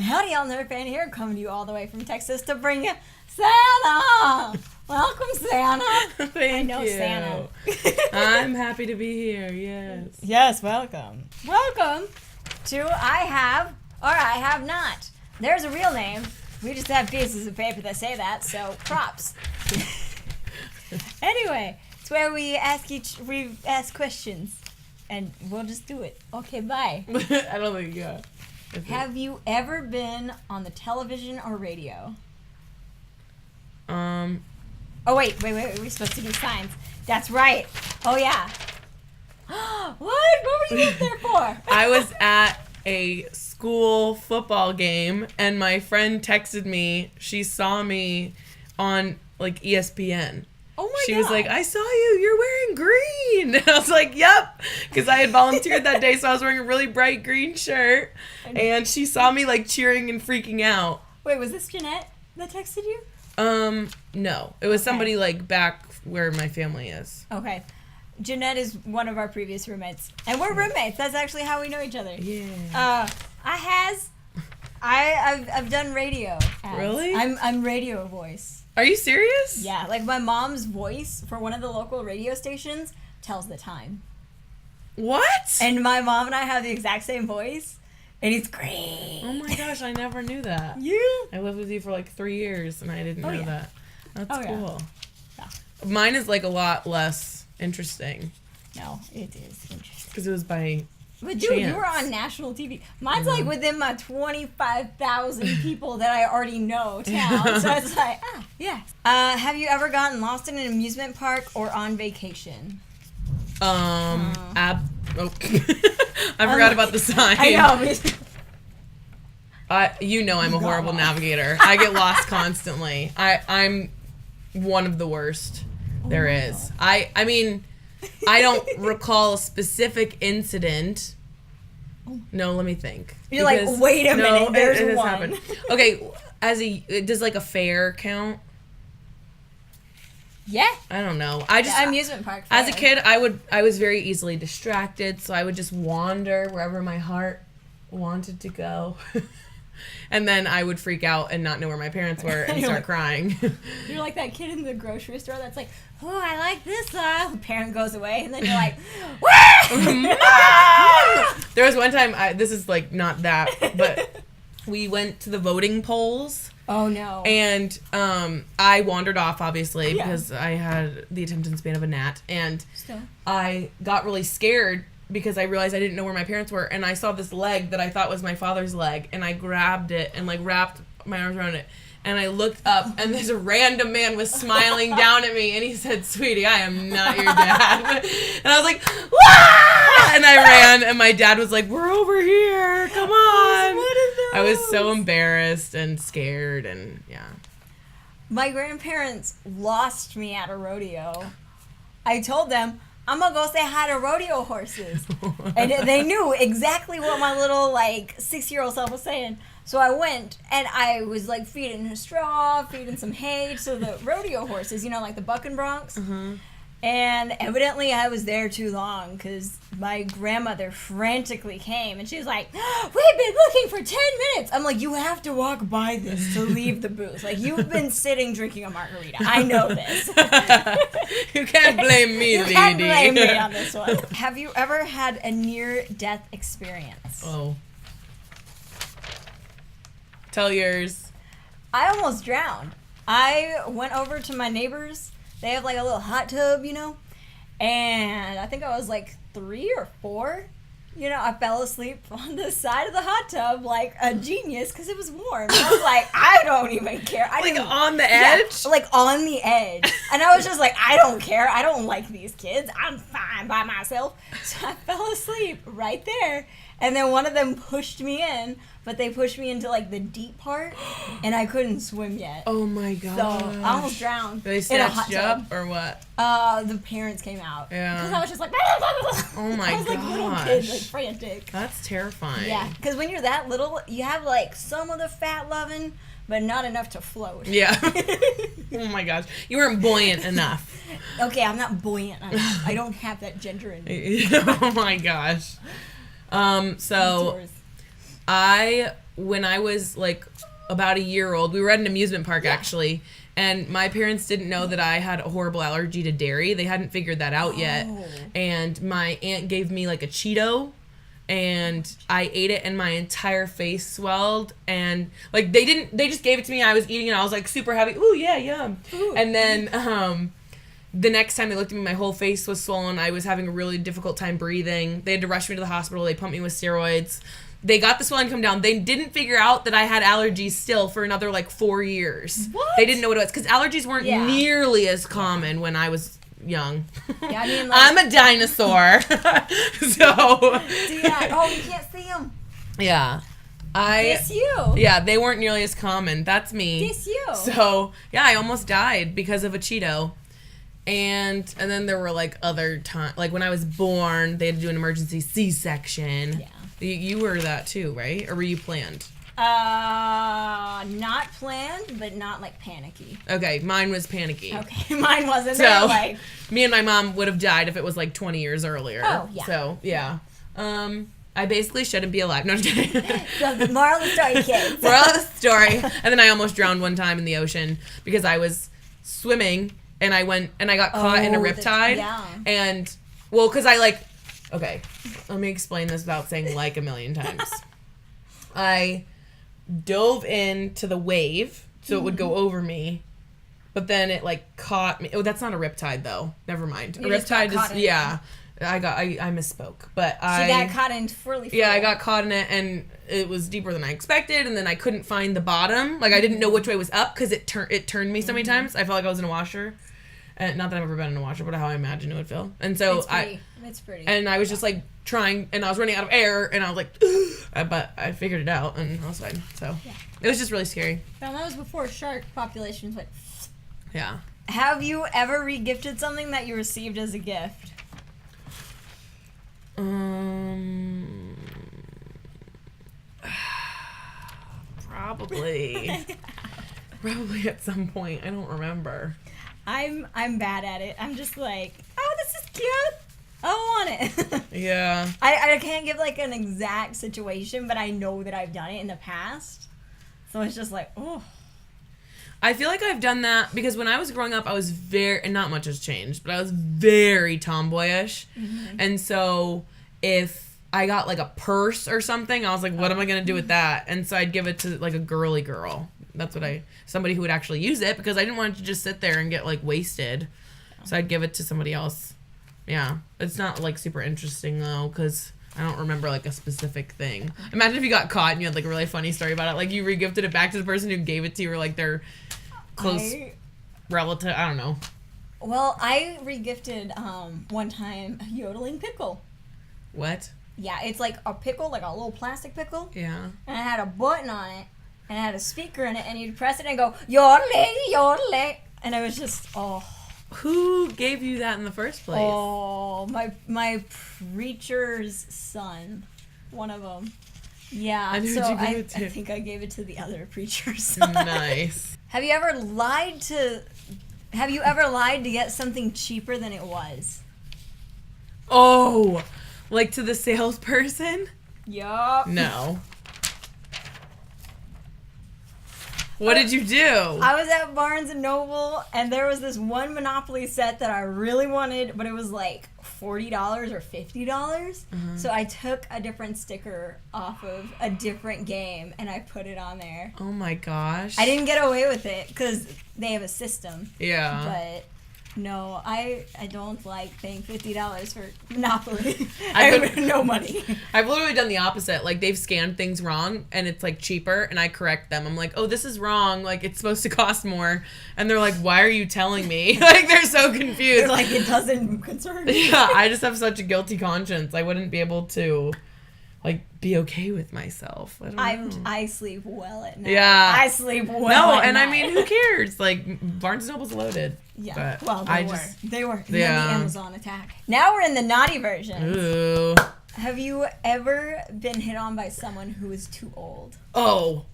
Howdy, y'all, nerfanna here, coming to you all the way from Texas to bring you Santa! Welcome, Santa! Thank you. Santa. I'm happy to be here, yes. Yes, welcome. Welcome to I Have or I Have Not. There's a real name. We just have pieces of paper that say that, so props. Anyway, it's where we ask questions, and we'll just do it. Okay, bye. I don't think, yeah. Have you ever been on the television or radio? Oh, wait. We're supposed to do signs. That's right. Oh, yeah. What? What were you up there for? I was at a school football game, and my friend texted me. She saw me on, like, ESPN. Oh, my God. She was like, I saw you. You're wearing green. And I was like, yep. Because I had volunteered that day, so I was wearing a really bright green shirt. And she saw me, like, cheering and freaking out. Wait, was this Jeanette that texted you? No. It was somebody, like, back where my family is. Okay. Jeanette is one of our previous roommates. And we're roommates. That's actually how we know each other. Yeah. I've done radio ads. Really? I'm radio voice. Are you serious? Yeah, like my mom's voice for one of the local radio stations tells the time. What? And my mom and I have the exact same voice, and it's great. Oh my gosh, I never knew that. You? I lived with you for like 3 years, and I didn't know that. That's cool. Yeah. Mine is like a lot less interesting. No, it is interesting. Because it was by But dude, you were on national TV. Mine's like within my 25,000 people that I already know town. So it's like, yeah. Have you ever gotten lost in an amusement park or on vacation? I forgot about the sign. I know. I'm a horrible navigator. I get lost constantly. I'm one of the worst there is. I mean, I don't recall a specific incident. No, let me think. You're like, wait a minute, there's one. Happened. Okay, does like a fair count? Yeah. I don't know. Amusement park fair. As a kid, I was very easily distracted, so I would just wander wherever my heart wanted to go. And then I would freak out and not know where my parents were and start crying. You're like that kid in the grocery store that's like, oh, I like this. The parent goes away, and then you're like, Mom! There was one time, this is like not that, but we went to the voting polls. Oh, no. And I wandered off, obviously, because I had the attention span of a gnat. And I got really scared because I realized I didn't know where my parents were, and I saw this leg that I thought was my father's leg, and I grabbed it and like wrapped my arms around it, and I looked up, and this random man was smiling down at me, and he said, "Sweetie, I am not your dad." And I was like, "Wah!" And I ran, and my dad was like, "We're over here, come on." I was so embarrassed and scared, and yeah. My grandparents lost me at a rodeo. I told them, I'm gonna go say hi to rodeo horses. And they knew exactly what my little, 6-year-old self was saying. So I went, and I was, feeding a straw, feeding some hay to the rodeo horses, like the bucking broncs. Mm-hmm. And evidently I was there too long, because my grandmother frantically came, and she was like, we've been looking for 10 minutes. I'm like, you have to walk by this to leave the booth. You've been sitting drinking a margarita. I know this. You can't blame me, lady. You can't blame me on this one. Have you ever had a near-death experience? Oh. Tell yours. I almost drowned. I went over to my neighbor's. They have a little hot tub, and I think I was 3 or 4. I fell asleep on the side of the hot tub like a genius because it was warm. And I was like, I don't even care. On the edge? Yeah, on the edge. And I was just like, I don't care. I don't like these kids. I'm fine by myself. So I fell asleep right there. And then one of them pushed me in, but they pushed me into the deep part, and I couldn't swim yet. Oh my god! So I almost drowned. Did they snatch you up or what? The parents came out. Yeah. Because I was just like, oh my gosh. I was like little kid, frantic. That's terrifying. Yeah, because when you're that little, you have some of the fat loving, but not enough to float. Yeah. Oh my gosh, you weren't buoyant enough. Okay, I'm not buoyant enough. I don't have that ginger in me. Oh my gosh. So I when I was like about a year old, we were at an amusement park actually, and my parents didn't know that I had a horrible allergy to dairy. They hadn't figured that out yet. And my aunt gave me like a Cheeto, and I ate it and my entire face swelled, and like they just gave it to me. I was eating and I was like super happy. Ooh, yeah, yum. Ooh. And then the next time they looked at me, my whole face was swollen. I was having a really difficult time breathing. They had to rush me to the hospital. They pumped me with steroids. They got the swelling come down. They didn't figure out that I had allergies still for another like 4 years. What? They didn't know what it was because allergies weren't nearly as common when I was young. Yeah, I mean, like, I'm a dinosaur. So. Yeah. Oh, you can't see them. Yeah. It's you. Yeah, they weren't nearly as common. That's me. It's you. So, yeah, I almost died because of a Cheeto. And then there were like other times, like when I was born, they had to do an emergency C-section. Yeah. You were that too, right? Or were you planned? Not planned, but not like panicky. Okay, mine was panicky. Okay, mine wasn't. So, me and my mom would have died if it was like 20 years earlier. Oh, yeah. So, yeah. I basically shouldn't be alive. No, I'm just kidding. So the moral of the story, kids. Moral of the story. And then I almost drowned one time in the ocean because I was swimming and I got caught in a riptide. Yeah. And, well, because I like, okay, let me explain this without saying like a million times. I dove into the wave so it would go over me, but then it like caught me. Oh, that's not a riptide though. Never mind. A riptide is, yeah. I misspoke, but I got caught in fully. Yeah, I got caught in it, and it was deeper than I expected, and then I couldn't find the bottom. Like I didn't know which way was up because it turned me so many times. I felt like I was in a washer. Not that I've ever been in a washer, but how I imagine it would feel. And so it's pretty. And I was just like trying, and I was running out of air, and I was like, but I figured it out, and I was fine. So it was just really scary. Well, that was before shark populations went. Yeah. Have you ever regifted something that you received as a gift? Probably. Probably at some point. I don't remember. I'm bad at it. I'm just like, oh, this is cute. I don't want it. Yeah. I can't give like an exact situation, but I know that I've done it in the past. So it's just like, oh. I feel like I've done that because when I was growing up, I was and not much has changed, but I was very tomboyish. Mm-hmm. And so if I got like a purse or something, I was like, what am I going to do with that? And so I'd give it to like a girly girl. That's what somebody who would actually use it because I didn't want it to just sit there and get like wasted. So I'd give it to somebody else. Yeah. It's not like super interesting though because I don't remember like a specific thing. Imagine if you got caught and you had like a really funny story about it. Like you regifted it back to the person who gave it to you or like their close relative. I don't know. Well, I regifted one time a yodeling pickle. What? Yeah, it's like a pickle, like a little plastic pickle. Yeah. And it had a button on it. And it had a speaker in it, and you'd press it and go, yodeling, yodeling. And it was just, oh. Who gave you that in the first place? Oh, my preacher's son. One of them. Yeah. And who'd you give it to? I think I gave it to the other preacher's son. Nice. Have you ever lied to get something cheaper than it was? Oh, like to the salesperson? Yup. No. What did you do? I was at Barnes & Noble, and there was this one Monopoly set that I really wanted, but it was like $40 or $50. Mm-hmm. So I took a different sticker off of a different game, and I put it on there. Oh my gosh. I didn't get away with it, because they have a system. Yeah. But no, I don't like paying $50 for Monopoly. I have no money. I've literally done the opposite. Like, they've scanned things wrong, and it's, like, cheaper, and I correct them. I'm like, oh, this is wrong. Like, it's supposed to cost more. And they're like, why are you telling me? Like, they're so confused. They're like, it doesn't concern me. Yeah, I just have such a guilty conscience. I wouldn't be able to, like, be okay with myself. I sleep well at night. Yeah. I sleep well No, at and night. I mean, who cares? Like, Barnes & Noble's loaded. Yeah, but well, they were. And Yeah. then the Amazon attack. Now we're in the naughty version. Ooh. Have you ever been hit on by someone who is too old? Oh.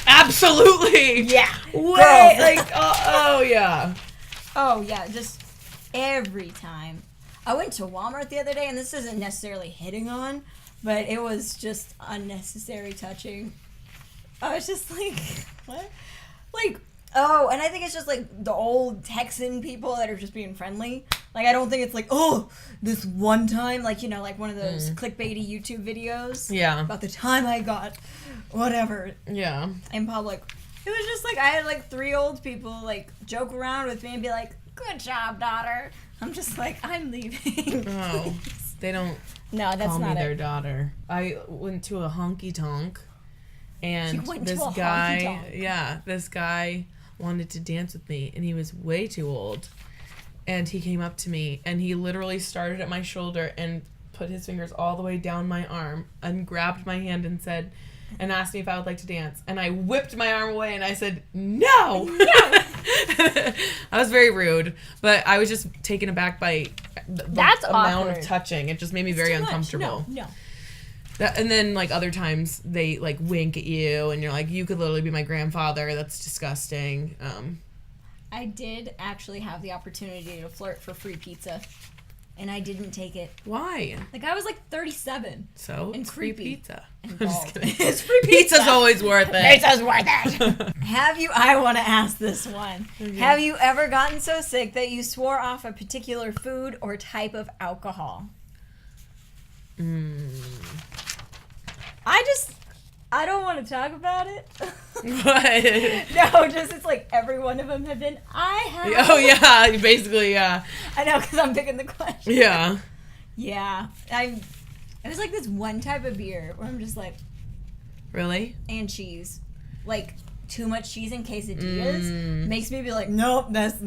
Absolutely. Yeah. Wait, like, oh, yeah. Oh, yeah, just every time. I went to Walmart the other day, and this isn't necessarily hitting on, But it was just unnecessary touching. I was just like, what? Like, oh, and I think it's just like the old Texan people that are just being friendly. Like, I don't think it's like, oh, this one time, like, you know, like one of those clickbaity YouTube videos. Yeah. About the time I got whatever. Yeah. In public. It was just like, I had like 3 old people like joke around with me and be like, good job, daughter. I'm just like, I'm leaving. Oh, they don't call me their daughter. I went to a honky tonk, and this guy wanted to dance with me, and he was way too old. And he came up to me, and he literally started at my shoulder and put his fingers all the way down my arm and grabbed my hand and said, and asked me if I would like to dance. And I whipped my arm away and I said, no! I was very rude, but I was just taken aback by the amount of touching. It just made me very uncomfortable. No. And then, like, other times they, like, wink at you and you're like, you could literally be my grandfather. That's disgusting. I did actually have the opportunity to flirt for free pizza. And I didn't take it. Why? Like, I was like 37. So? And it's creepy. Free pizza. I'm just kidding. It's free pizza. Pizza's always worth it. Pizza's worth it. I want to ask this one. Okay. Have you ever gotten so sick that you swore off a particular food or type of alcohol? I don't want to talk about it. What? No, just it's like every one of them have been. I have. Oh yeah, basically yeah. I know because I'm picking the question. Yeah. Yeah, it was like this one type of beer where I'm just like. Really? And cheese, like too much cheese in quesadillas makes me be like, nope, that's.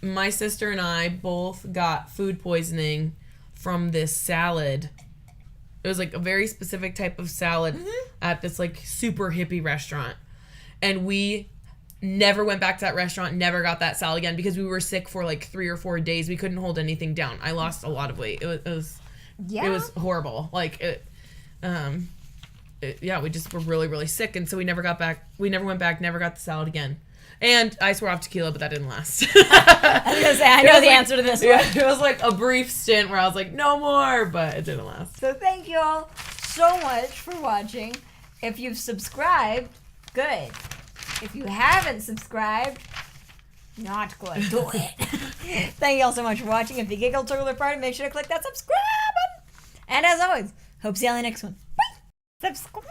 My sister and I both got food poisoning from this salad. It was like a very specific type of salad at this like super hippie restaurant. And we never went back to that restaurant, never got that salad again because we were sick for like 3 or 4 days. We couldn't hold anything down. I lost a lot of weight. It was horrible. Like we just were really, really sick. And so we never went back, never got the salad again. And I swore off tequila, but that didn't last. I was going to say, I know the answer to this one. Yeah, it was like a brief stint where I was like, no more, but it didn't last. So thank you all so much for watching. If you've subscribed, good. If you haven't subscribed, not good. Do it. Thank you all so much for watching. If you giggled, chuckled, or farted, make sure to click that subscribe button. And as always, hope to see you on the next one. Bye. Subscribe.